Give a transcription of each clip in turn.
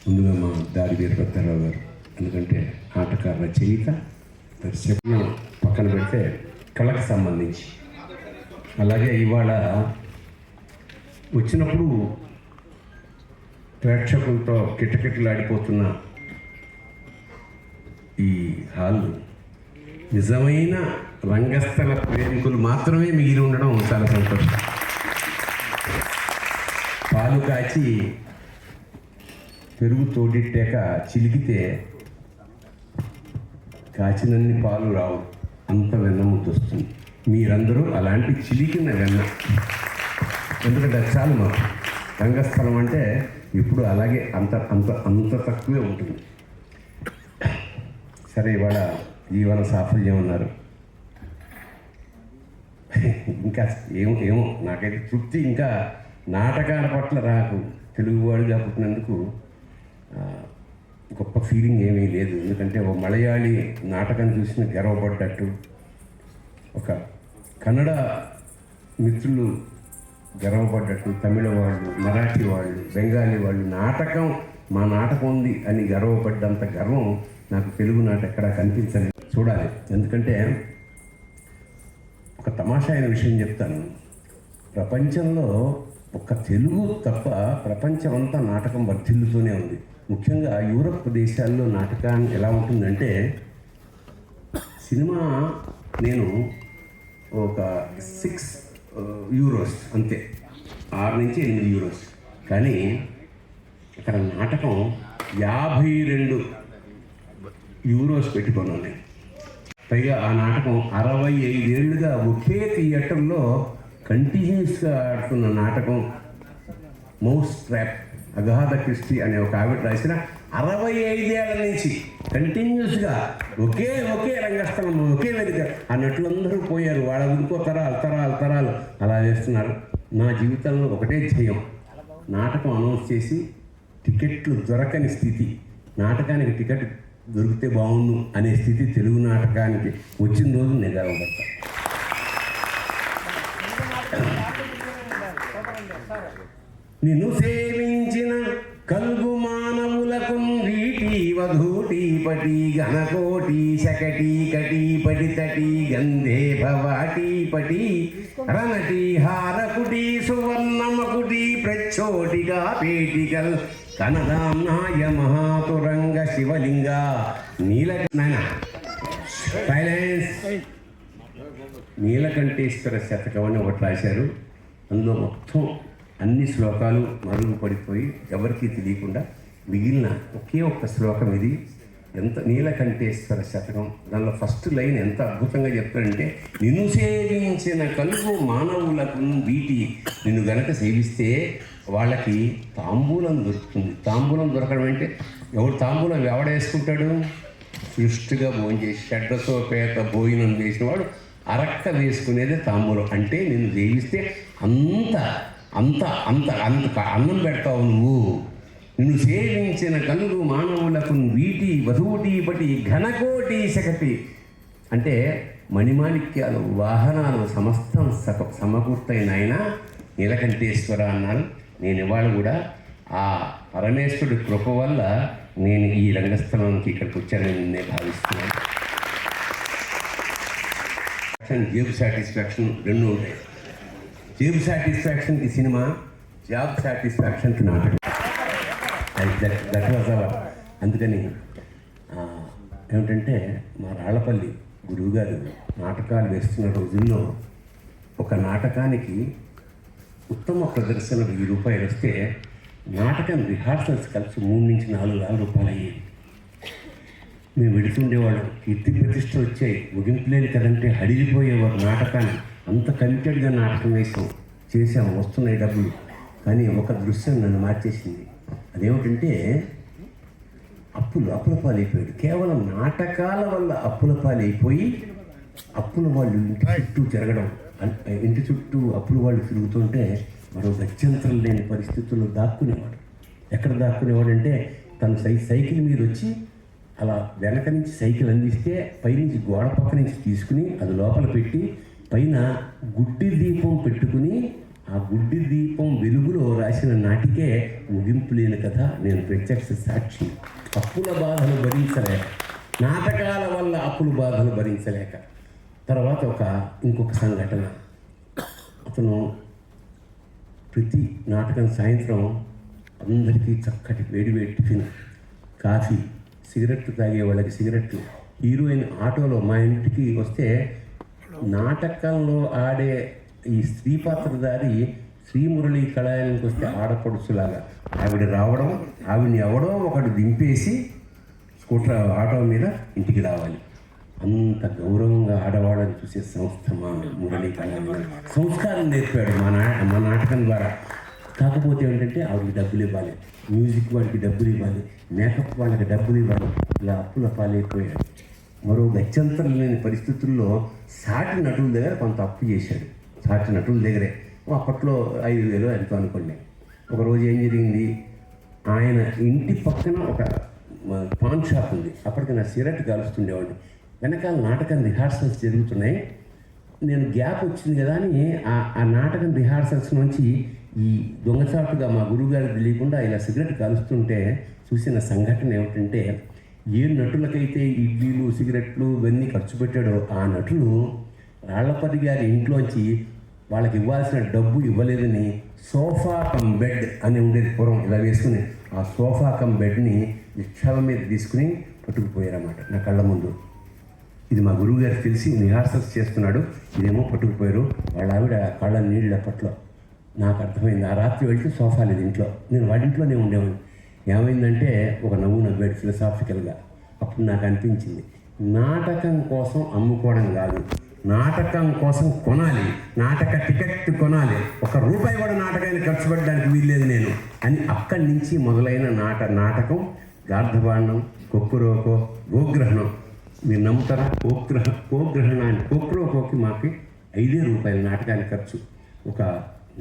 ముందుగా మా దారి వీరభద్రరావు గారు, ఎందుకంటే ఆటకార రచయిత దర్శకులు పక్కన పెడితే కళకు సంబంధించి. అలాగే ఇవాళ వచ్చినప్పుడు ప్రేక్షకులతో కిటకిటలాడిపోతున్న ఈ హాల్ నిజమైన రంగస్థల ప్రేమికులు మాత్రమే మిగిలి ఉండడం చాలా సంతోషం. పాలు కాచి పెరుగు తోడిట్టాక చిలికితే కాచినన్ని పాలు రావు, అంత వెన్న ముద్దొస్తుంది. మీరందరూ అలాంటి చిలికిన వెన్న, ఎందుకంటే అది చాలు మాకు. రంగస్థలం అంటే ఇప్పుడు అలాగే అంత అంత అంత తక్కువే ఉంటుంది. సరే, ఇవాళ జీవన సాఫల్యం అన్నారు. ఇంకా ఏమో నాకైతే తృప్తి. ఇంకా నాటకాల పట్ల నాకు తెలుగువాడిగా పుట్టినందుకు గొప్ప ఫీలింగ్ ఏమీ లేదు. ఎందుకంటే ఒక మలయాళీ నాటకం చూసిన గర్వపడ్డట్టు, ఒక కన్నడ మిత్రులు గర్వపడ్డట్టు, తమిళ వాళ్ళు, మరాఠీ వాళ్ళు, బెంగాలీ వాళ్ళు మా నాటకం ఉంది అని గర్వపడ్డంత గర్వం నాకు తెలుగు నాట ఎక్కడా కనిపించలేదు. చూడాలి. ఎందుకంటే ఒక తమాషా అయిన విషయం చెప్తాను. ప్రపంచంలో ఒక్క తెలుగు తప్ప ప్రపంచమంతా నాటకం వర్ధిల్లుతూనే ఉంది. ముఖ్యంగా యూరప్ దేశాల్లో నాటకాన్ని ఎలా ఉంటుందంటే, సినిమా నేను ఒక 6 యూరోస్ అంతే, 6 నుంచి 8 యూరోస్. కానీ ఇక్కడ నాటకం 52 యూరోస్ పెట్టుకున్నాను నేను. పైగా ఆ నాటకం 65 ఏళ్ళుగా ఒకే థియేటర్లో కంటిన్యూస్గా ఆడుతున్న నాటకం. మౌస్ ట్రాప్, అగాధ క్రిస్టీ అనే ఒక ఆవిడ రాసిన 65 ఏళ్ల నుంచి కంటిన్యూస్గా ఒకే రంగస్థలం, ఒకే వేదిక. ఆ నటులందరూ పోయారు, వాళ్ళ ఊరికో తరాలు అలా వేస్తున్నారు. నా జీవితంలో ఒకటే ధ్యేయం, నాటకం అనౌన్స్ చేసి టికెట్లు దొరకని స్థితి, నాటకానికి టికెట్ దొరికితే బాగుండు అనే స్థితి తెలుగు నాటకానికి వచ్చిన రోజు నేను గర్వపడతాను. నిన్ను సేవించిన కల్గు మానవులకు వీటి వధూటి పటి ఘనకోటి శకటి కటి పటి తటి గంధే భవాటి పటి రణటి హారకుటి సువర్ణమకుటి ప్రచ్చోటిగా పేటికల్ కనదాంనాయ మహాతురంగ శివలింగ నీలకంఠేశ్వర శతకం అని ఒకటి రాశారు. అందులో మొత్తం అన్ని శ్లోకాలు మరుగుపడిపోయి ఎవరికీ తెలియకుండా మిగిలిన ఒకే ఒక్క శ్లోకం ఇది. ఎంత నీలకంఠేశ్వర శతకం, దానిలో ఫస్ట్ లైన్ ఎంత అద్భుతంగా చెప్తారంటే, నిన్ను సేవించిన కలుగు మానవులకు వీటి, నిన్ను గనక సేవిస్తే వాళ్ళకి తాంబూలం దొరుకుతుంది. తాంబూలం దొరకడం అంటే ఎవడు తాంబూలం ఎవడేసుకుంటాడు? సృష్టిగా భోజనం చేసి షడ్రసోపేత భోజనం చేసినవాడు అరక్క వేసుకునేదే తాంబూలం. అంటే నిన్ను సేవిస్తే అంత అంత అంత అంత అన్నం పెడతావు నువ్వు. నిన్ను సేవించిన కలుగు మానవులకు వీటి వధూటి పటి ఘనకోటి శకటి, అంటే మణిమాణిక్యాలు, వాహనాలు సమస్తం సమకూర్తయిన ఆయన నీలకంఠేశ్వర అన్నారు. నేను ఇవాళ కూడా ఆ పరమేశ్వరుడి కృప వల్ల నేను ఈ రంగస్థలానికి ఇక్కడికి వచ్చానని నేను భావిస్తున్నాను. జేబు సాటిస్ఫాక్షన్ రెండు ఉంటాయి. జేబు సాటిస్ఫాక్షన్కి సినిమా, జాబ్ సాటిస్ఫాక్షన్కి నాటకం. That was our. అందుకని ఏమిటంటే, మా రాళ్లపల్లి గురువుగారు నాటకాలు వేస్తున్న రోజుల్లో ఒక నాటకానికి ఉత్తమ ప్రదర్శన 1000 రూపాయలు వస్తే నాటకం రిహార్సల్స్ కలిసి 3 నుంచి 4,000 రూపాయలు అయ్యేది. మేము వెళుతుండేవాళ్ళం. కీర్తి ప్రతిష్టలు వచ్చాయి, ముగింపులేని కదంటే అడిగిపోయేవారు నాటకాన్ని. అంత కమిటెడ్గా నాటకం చేసాము, వస్తున్నాయి డబ్బులు. కానీ ఒక దృశ్యం నన్ను మార్చేసింది. అదేమిటంటే, అప్పుల పాలైపోయాడు. కేవలం నాటకాల వల్ల అప్పుల పాలైపోయి అప్పుల వాళ్ళు ఇంటి చుట్టూ తిరగడం, ఇంటి చుట్టూ అప్పుల వాళ్ళు తిరుగుతుంటే మరో గత్యంతరం లేని పరిస్థితుల్లో దాక్కునేవాడు. ఎక్కడ దాక్కునేవాడు అంటే, తన సైకిల్ మీద వచ్చి అలా వెనక నుంచి సైకిల్ అందిస్తే పైనుంచి గోడ పక్క నుంచి తీసుకుని అది లోపల పెట్టి పైన గుడ్డి దీపం పెట్టుకుని ఆ గుడ్డి దీపం వెలుగులో రాసిన నాటికే ముగింపు లేని కథ. నేను ప్రత్యక్ష సాక్షి. అప్పుల బాధలు భరించలేక, నాటకాల వల్ల అప్పుల బాధలు భరించలేక, తర్వాత ఇంకొక సంఘటన. అతను ప్రతి నాటకం సాయంత్రం అందరికీ చక్కటి వేడివేడి టిఫిన్, కాఫీ, సిగరెట్లు తాగే వాళ్ళకి సిగరెట్లు. హీరోయిన్ ఆటోలో మా ఇంటికి వస్తే నాటకంలో ఆడే ఈ స్త్రీ పాత్రధారి శ్రీమురళి కళాయానికి వస్తే ఆడపడుచులాగా ఆవిడ రావడం, ఆవిడని ఎవడో ఒకటి దింపేసి స్కూటర్ ఆటో మీద ఇంటికి రావాలి. అంత గౌరవంగా ఆడవాళ్ళని చూసే సంస్థ మా మురళీ కళాయానం. సంస్కారం నేర్పాడు మా నాటకం ద్వారా. కాకపోతే ఏంటంటే ఆవిడకి డబ్బులు ఇవ్వాలి, మ్యూజిక్ వాళ్ళకి డబ్బులు ఇవ్వాలి, మేకప్ వాళ్ళకి డబ్బులు ఇవ్వాలి. ఇలా అప్పుల పాలైపోయాడు. మరో గత్యంతరం లేని పరిస్థితుల్లో సాటి నటుల దగ్గర కొంత అప్పు చేశాడు. సాటి నటుల దగ్గరే అప్పట్లో 5,000 ఎంతో అనుకోండి. ఒకరోజు ఏం జరిగింది, ఆయన ఇంటి పక్కన ఒక పాన్ షాప్ ఉంది. అప్పటికి నా సిగరెట్ కాలుస్తుండేవాడిని. వెనకాల నాటకం రిహార్సల్స్ జరుగుతున్నాయి. నేను గ్యాప్ వచ్చింది కదా అని ఆ నాటకం రిహార్సల్స్ నుంచి ఈ దొంగచాటుగా మా గురువుగారికి తెలియకుండా ఇలా సిగరెట్ కాలుస్తుంటే చూసిన సంఘటన ఏమిటంటే, ఏ నటులకైతే ఇడ్లీలు, సిగరెట్లు ఇవన్నీ ఖర్చు పెట్టాడో ఆ నటులు రాళ్లపల్లి గారి ఇంట్లోంచి వాళ్ళకి ఇవ్వాల్సిన డబ్బు ఇవ్వలేదని సోఫా కమ్ బెడ్ అని ఉండేది పూర్వం, ఇలా వేసుకుని ఆ సోఫా కమ్ బెడ్ని నిక్షేపం మీద తీసుకుని పట్టుకుపోయారన్నమాట నా కళ్ళ ముందు. ఇది మా గురువు గారికి తెలిసి రిహార్సల్స్ చేస్తున్నాడు, ఇదేమో పట్టుకుపోయారు. వాళ్ళ ఆవిడ కళ్ళ నీళ్ళు అప్పట్లో. నాకు అర్థమైంది. ఆ రాత్రి వెళ్తే సోఫా లేదు ఇంట్లో. నేను వాడింట్లోనే ఉండేవాడిని. ఏమైందంటే ఒక నవ్వు నవ్వాడు ఫిలసాఫికల్గా. అప్పుడు నాకు అనిపించింది, నాటకం కోసం అమ్ముకోవడం కాదు, నాటకం కోసం కొనాలి, నాటక టికెట్ కొనాలి. ₹1 కూడా నాటకాన్ని ఖర్చు పెట్టడానికి వీల్లేదు నేను అని అక్కడి నుంచి మొదలైన నాటకం గార్ధబాండం, కొక్కురోకో, గోగ్రహణం. మీరు నమ్ముతారా? గోగ్రహణాన్ని కొక్కురోకోకి మాకు ₹5 నాటకానికి ఖర్చు. ఒక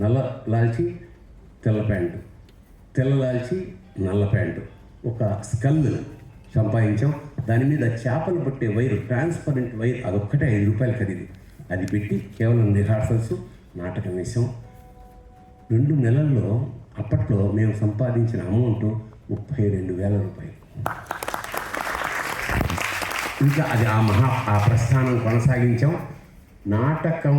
నల్ల లాల్చి తెల్ల ప్యాంటు, తెల్ల లాల్చి నల్ల ప్యాంటు, ఒక స్కల్ సంపాదించాం. దాని మీద చేపలు పట్టే వైరు, ట్రాన్స్పరెంట్ వైర్, అదొక్కటే ₹5 ఖరీదు. అది పెట్టి కేవలం రిహార్సల్స్ నాటకం వేసాం. 2 నెలల్లో అప్పట్లో మేము సంపాదించిన అమౌంట్ ₹32,000. ఇంకా అది ఆ ప్రస్థానం కొనసాగించాం. నాటకం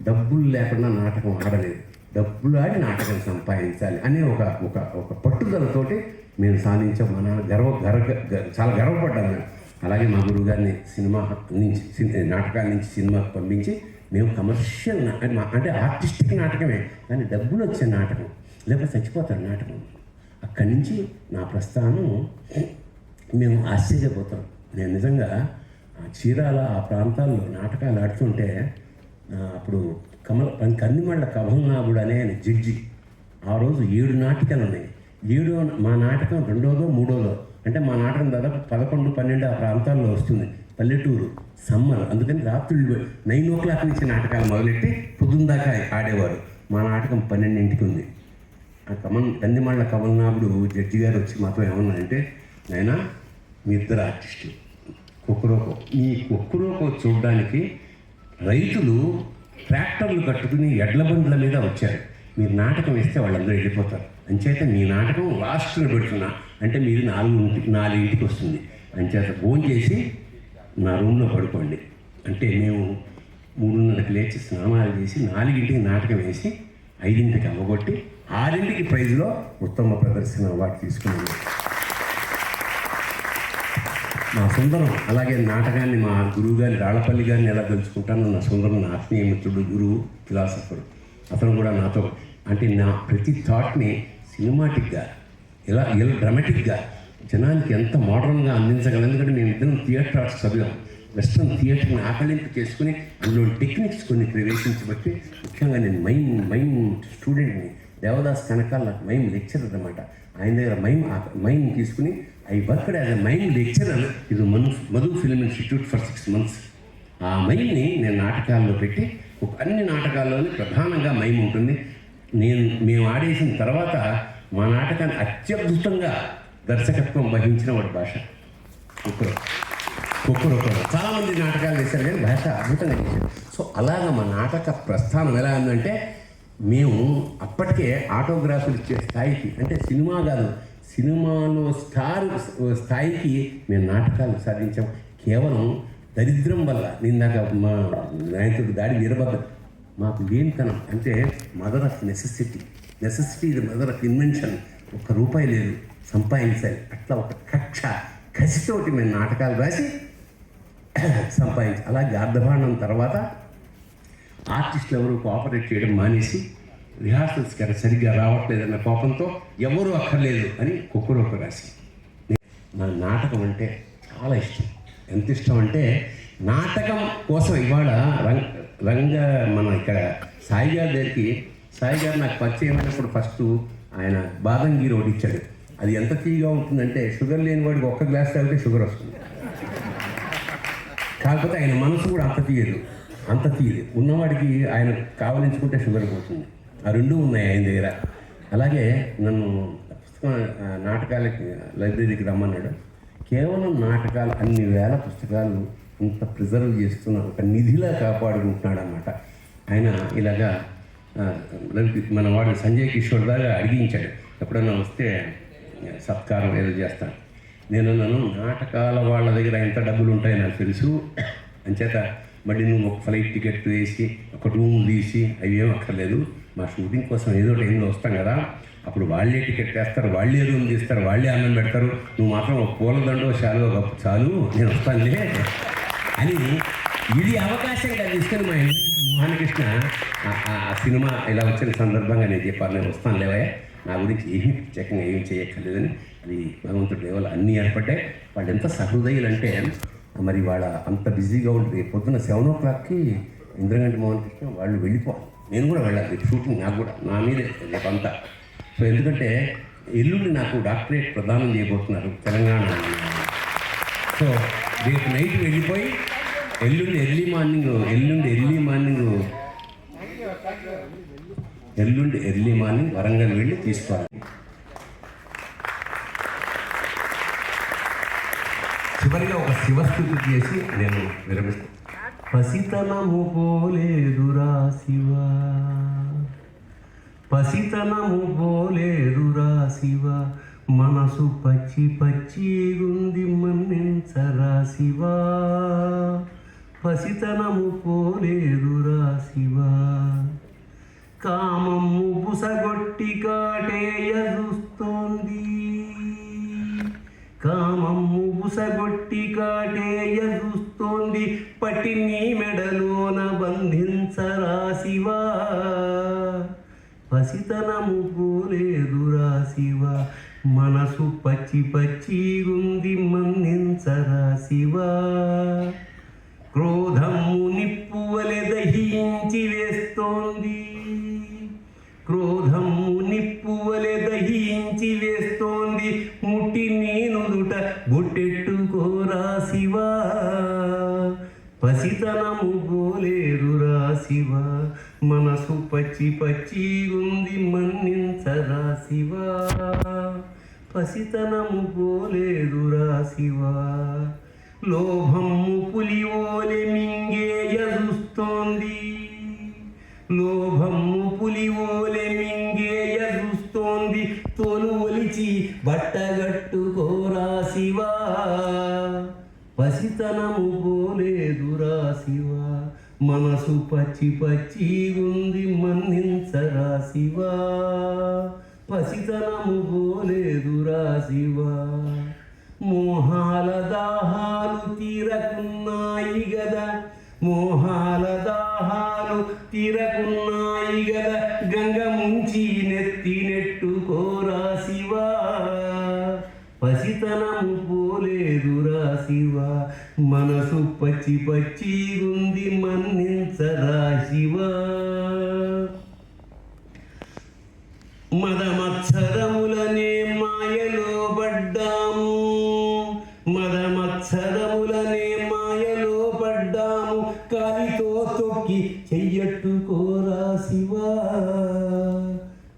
డబ్బులు లేకుండా నాటకం ఆడలేదు, డబ్బులు ఆడి నాటకం సంపాదించాలి అనే ఒక పట్టుదలతోటి మేము సాధించాం. మా నాన్న చాలా గర్వపడ్డాను నేను. అలాగే మా గురువు గారిని సినిమా నుంచి నాటకాల నుంచి సినిమాకి పంపించి మేము కమర్షియల్ అంటే ఆర్టిస్టిక్ నాటకమే, కానీ డబ్బులు వచ్చే నాటకం, లేకపోతే చచ్చిపోతారు నాటకం. అక్కడి నుంచి నా ప్రస్థానం మేము ఆశ్చర్యపోతాం. నేను నిజంగా చీరాల ఆ ప్రాంతాల్లో నాటకాలు ఆడుతుంటే అప్పుడు కందిమళ్ళ కమల్నాథుడు అనే ఆయన జడ్జి. ఆ రోజు 7 నాటకాలు ఉన్నాయి. మా నాటకం 2వ 3వ, అంటే మా నాటకం దాదాపు 11, 12 ఆ ప్రాంతాల్లో వస్తుంది. పల్లెటూరు, సమ్మర్, అందుకని రాత్రులు 9 o'clock నుంచి నాటకాలు మొదలెట్టి పొద్దున్న దాకా ఆడేవారు. మా నాటకం 12ంటికి ఉంది. ఆ కందిమళ్ళ కమల్నాథుడు జడ్జి గారు వచ్చి మాతో ఏమన్నారంటే, నాయనా మీ ఇద్దరు ఆర్టిస్టులు, ఈ కొక్కురోకో చూడడానికి రైతులు ట్రాక్టర్లు కట్టుకుని ఎడ్ల బండ్ల మీద వచ్చారు. మీరు నాటకం వేస్తే వాళ్ళందరూ వెళ్ళిపోతారు. అంచేత మీ నాటకం లాస్ట్లో పెడుతున్నా, అంటే మీరు 4ంటికి వస్తుంది. అంచేత ఫోన్ చేసి నా రూమ్లో పడుకోండి అంటే మేము 3:30కి లేచి స్నానాలు చేసి 4ంటికి నాటకం వేసి 5ంటికి అవ్వగొట్టి 6ంటికి ప్రైజ్లో ఉత్తమ ప్రదర్శన అవార్డు తీసుకున్నాను. నా సుందరం అలాగే నాటకాన్ని మా గురువు గారి రాళ్లపల్లి గారిని ఎలా తెలుసుకుంటానో, నా సుందరం నా ఆత్మీయ మిత్రుడు, గురువు, ఫిలాసఫర్. అతను కూడా నాతో అంటే నా ప్రతి థాట్ని సినిమాటిక్గా ఇలా డ్రామాటిక్గా జనానికి ఎంత మోడర్న్గా అందించగలం. ఎందుకంటే మేము ఇద్దరం థియేటర్ ఆర్ట్స్ చదివాం. వెస్ట్రన్ థియేటర్ని ఆకలింపు చేసుకుని అందులో టెక్నిక్స్ కొన్ని ప్రవేశించబట్టి, ముఖ్యంగా నేను మైమ్ స్టూడెంట్ని, దేవదాస్ కనకాల నాకు మైమ్ లెక్చరర్ అనమాట. ఆయన దగ్గర మైమ్ తీసుకుని I worked as a mime lecturer ఇది Madhu film institute for 6 months. ఆ మైమ్ని నేను నాటకాల్లో పెట్టి, అన్ని నాటకాల్లోనే ప్రధానంగా మైమ్ ఉంటుంది. మేము ఆడేసిన తర్వాత మా నాటకాన్ని అత్యద్భుతంగా దర్శకత్వం వహించిన వాడి భాష కుక్కరొక. చాలామంది నాటకాలు వేశారు కానీ భాష అద్భుతంగా చేశారు. సో అలాగా మా నాటక ప్రస్థానం ఎలా ఉందంటే మేము అప్పటికే ఆటోగ్రాఫ్లు ఇచ్చే స్థాయికి, అంటే సినిమా కాదు, సినిమాలో స్టార్ స్థాయికి మేము నాటకాలు సాధించాం. కేవలం దరిద్రం వల్ల. నిందాక మా నాయకుడు దాడి వీరభద్ర, మాకు లేనితనం అంటే మదర్ ఆఫ్ నెసెసిటీ ఇది మదర్ ఆఫ్ ఇన్వెన్షన్. ఒక్క రూపాయి లేదు, సంపాదించాలి. అట్లా ఒక కసితోటి మేము నాటకాలు రాసి సంపాదించాలి. అలాగే అర్ధభాండం తర్వాత ఆర్టిస్టులు ఎవరు కోఆపరేట్ చేయడం మానేసి, రిహార్సల్స్కి సరిగ్గా రావట్లేదన్న కోపంతో ఎవరు అక్కర్లేదు అని కుక్కరొక్క రాసి. నా నాటకం అంటే చాలా ఇష్టం. ఎంత ఇష్టం అంటే నాటకం కోసం ఇవాళ మన ఇక్కడ సాయి గారి దగ్గరికి, సాయి గారు నాకు పరిచయం అయినప్పుడు ఫస్ట్ ఆయన బాదం గీర్ ఒకటి ఇచ్చాడు. అది ఎంత తీయగా ఉంటుందంటే షుగర్ లేని వాడికి ఒక్క గ్లాస్ తాగితే షుగర్ వస్తుంది. కాకపోతే ఆయన మనసు కూడా అంత తీయదు. ఉన్నవాడికి ఆయన కావలించుకుంటే షుగర్ పోతుంది. ఆ రెండూ ఉన్నాయి ఆయన దగ్గర. అలాగే నన్ను పుస్తకం నాటకాలకి లైబ్రరీకి రమ్మన్నాడు. కేవలం నాటకాలు, అన్ని వేల పుస్తకాలు ఇంత ప్రిజర్వ్ చేస్తున్న ఒక నిధిలా కాపాడుకుంటున్నాడు అన్నమాట ఆయన. ఇలాగా మన వాడు సంజయ్ కిషోర్ దాకా అడిగించాడు, ఎప్పుడన్నా వస్తే సత్కారం ఏదో చేస్తాను. నేను నాటకాల వాళ్ళ దగ్గర ఎంత డబ్బులు ఉంటాయో నాకు తెలుసు, అంచేత మళ్ళీ నువ్వు ఒక ఫ్లైట్ టికెట్ వేసి ఒక రూమ్ తీసి అవి ఏం అక్కర్లేదు. మా షూటింగ్ కోసం ఏదో టైంలో వస్తాం కదా, అప్పుడు వాళ్ళే టికెట్ వేస్తారు, వాళ్ళే రూమ్ తీస్తారు, వాళ్ళే అన్నం పెడతారు, నువ్వు మాత్రం ఒక పూలదండో శాలువో కప్పు చాలు, నేను వస్తానులే అని. ఇది అవకాశంగా తీసుకొని మా ఇంటి మోహనకృష్ణ ఆ సినిమా ఇలా వచ్చిన సందర్భంగా నేను చెప్పాను, నేను వస్తాను లేవయ్యా, నా గురించి ఏమీ ప్రత్యేకంగా ఏం చేయక్కర్లేదని. అది భగవంతుడి దేవాలు అన్నీ ఏర్పడ్డాయి. వాళ్ళు ఎంత సహృదయులు అంటే, మరి వాళ్ళ అంత బిజీగా ఉంటుంది. పొద్దున్న 7 o'clockకి ఇంద్రగంటి మోహనకృష్ణ వాళ్ళు వెళ్ళిపోవాలి, నేను కూడా వెళ్ళాలి. షూటింగ్ నాకు కూడా నా మీదే రేపంతా. సో ఎందుకంటే ఎల్లుండి నాకు డాక్టరేట్ ప్రదానం చేయబోతున్నారు తెలంగాణ. సో రేపు నైట్ వెళ్ళిపోయి ఎల్లుండి ఎర్లీ మార్నింగ్ వరంగల్ వెళ్ళి తీసుకోవాలి. చివరిగా ఒక శివస్థుతి చేసి నేను విరమిస్తాను. పసితనము పోలేదురా శివ, పసితనము పోలేదురా శివ, మనసు పచ్చి గుంది మన్నించరా శివ, పసితనము పోలేదురా శివ, కామము బుసగొట్టి కాటేయ చూస్తోంది, కామము బుసగొట్టి కాటేయ చూస్తోంది, పట్టి నీ మెడలోన బంధించరా శివ, పసితనము పోలేదురా శివ, మనసు పచ్చి గుంది మన్నించరా శివ, క్రోధము నిప్పువలె దహించి వేస్తోంది, క్రోధము నిప్పువలె దహించి వేస్తోంది, ముట్టి నేనుదుట బొట్టెట్టుకోరా శివ, పసితనము పోలేదురా శివ, మనసు పచ్చి గుంది మన్నించరా శివ, పసితనము పోలేదురా శివ, లోభము పులివోలె మింగేయ చూస్తోంది, లోభము పులివోలె మింగేయ చూస్తోంది, తోలు ఒలిచి బట్టగట్టుకోరా శివ, పసితనము పోలేదురా శివ, మనసు పచ్చి గుంది మన్నించరా శివ, పసితనము పోలేదురా శివ, మోహాల దాహాలు తీరకున్నాయి గదా, మోహాల దాహాలు తీరకున్నాయి గదా, గంగ ముంచి నెత్తినెట్టుకోరా శివ, పసితనము పోలేదురా శివ, మనసు పచ్చి గుంది మన్నించరా శివ, మదమత్సరములనే మాయలో పడ్డాము, మదమత్సరములనే మాయలో పడ్డాము, కాలితో తొక్కి చెయ్యట్టుకోరా శివ,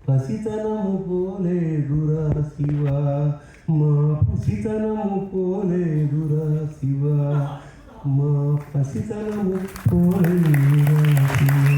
పసితనము పోలేదురా శివ, మా పసితనము పోలేదురా శివ, మా పసితనము పోలేదురా శివ.